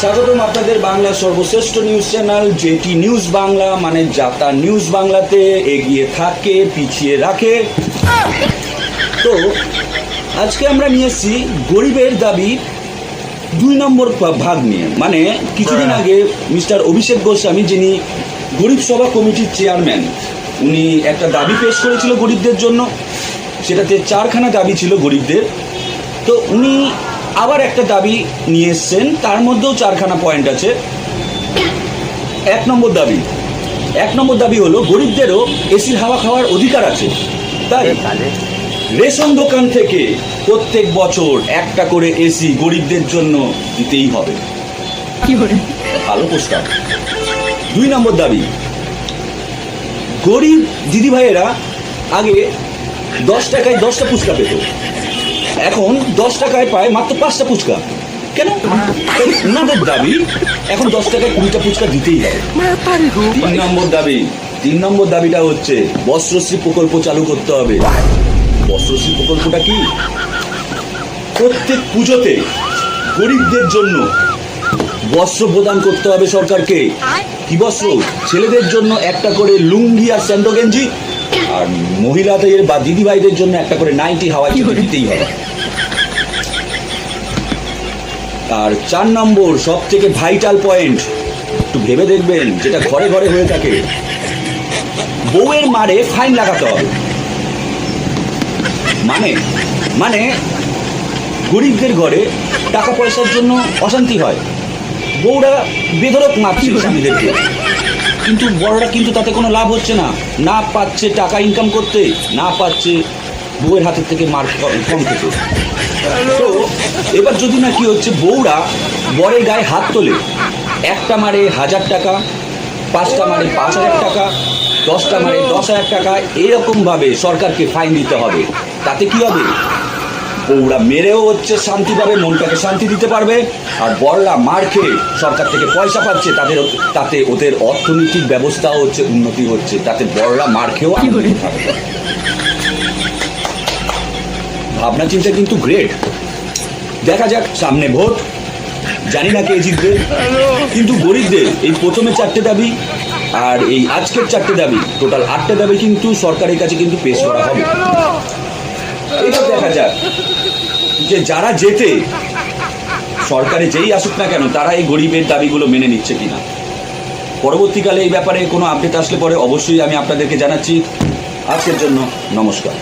স্বাগতম আপনাদের বাংলার সর্বশ্রেষ্ঠ নিউজ চ্যানেল যেটি নিউজ বাংলা, মানে যাতা নিউজ বাংলাতে এগিয়ে থাকে, পিছিয়ে রাখে। তো আজকে আমরা নিয়ে এসেছি গরিবের দাবি 2 নম্বর ভাগ নিয়ে। মানে কিছুদিন আগে মিস্টার অভিষেক গোস্বামী, যিনি গরিব সভা কমিটির চেয়ারম্যান, উনি একটা দাবি পেশ করেছিল গরিবদের জন্য। সেটাতে 4খানা দাবি ছিল গরিবদের। তো উনি আবার একটা দাবি নিয়ে এসছেন, তার মধ্যেও 4খানা পয়েন্ট আছে। 1 নম্বর দাবি হলো গরিবদেরও এসির হাওয়া খাওয়ার অধিকার আছে, তাই রেশন দোকান থেকে প্রত্যেক বছর একটা করে এসি গরিবদের জন্য দিতেই হবে। ভালো প্রস্তাব। 2 নম্বর দাবি, গরিব দিদিভাইয়েরা আগে 10 টাকায় 10টা ফুচকা পেত, এখন 10 টাকায় পায় মাত্র 5টা ফুচকা। কেন? ওনাদের দাবি এখন 10 টাকায় 20টা ফুচকা দিতেই হবে। 3 নম্বর দাবিটা হচ্ছে বস্ত্রশ্রী প্রকল্প চালু করতে হবে। বস্ত্রশ্রী প্রকল্পটা কি? প্রত্যেক পুজোতে গরিবদের জন্য বস্ত্র প্রদান করতে হবে সরকারকে। কি বস্ত্র? ছেলেদের জন্য একটা করে লুঙ্গি আর স্যান্ডো গেঞ্জি, আর মহিলাদের বা দিদিভাইদের জন্য একটা করে নাইটি হাওয়াই দিতেই হবে। আর 4 নম্বর সব থেকে ভাইটাল পয়েন্ট, একটু ভেবে দেখবেন, যেটা ঘরে ঘরে হয়ে থাকে, বউয়ের মারে ফাইন লাগাতে হবে। মানে গরিবদের ঘরে টাকা পয়সার জন্য অশান্তি হয়, বউরা বেধড়ক মারছে স্বামীদেরকে, কিন্তু বড়রা কিন্তু তাতে কোনো লাভ হচ্ছে না। না পাচ্ছে টাকা ইনকাম করতে, না পাচ্ছে বউয়ের হাতের থেকে মার কম খেতে। তো এবার যদি না কি হচ্ছে, বউরা বরের গায়ে হাত তোলে, একটা মারে 1000 টাকা, 5টা মারে 5000 টাকা, 10টা মারে 10,000 টাকা, এরকমভাবে সরকারকে ফাইন দিতে হবে। তাতে কি হবে? বউরা মেরেও হচ্ছে শান্তি পাবে, মনটাকে শান্তি দিতে পারবে, আর বড়রা মার খেয়ে সরকার থেকে পয়সা পাচ্ছে, তাতে ওদের অর্থনৈতিক ব্যবস্থাও হচ্ছে উন্নতি হচ্ছে, তাতে বড়রা মার খেয়েও থাকবে। ভাবনা চিন্তা কিন্তু গ্রেট। দেখা যাক, সামনে ভোট, জানি না কে জিতবে, কিন্তু গরিবদের এই প্রথমে 4টে দাবি আর এই আজকের 4টে দাবি, টোটাল 8টে দাবি কিন্তু সরকারের কাছে কিন্তু পেশ করা হবে। এবার দেখা যাক যে যারা জেতে, সরকারে যেই আসুক না কেন, তারা এই গরিবের দাবিগুলো মেনে নিচ্ছে কিনা। পরবর্তীকালে এই ব্যাপারে কোনো আপডেট আসলে পরে অবশ্যই আমি আপনাদেরকে জানাচ্ছি। আজকের জন্য নমস্কার।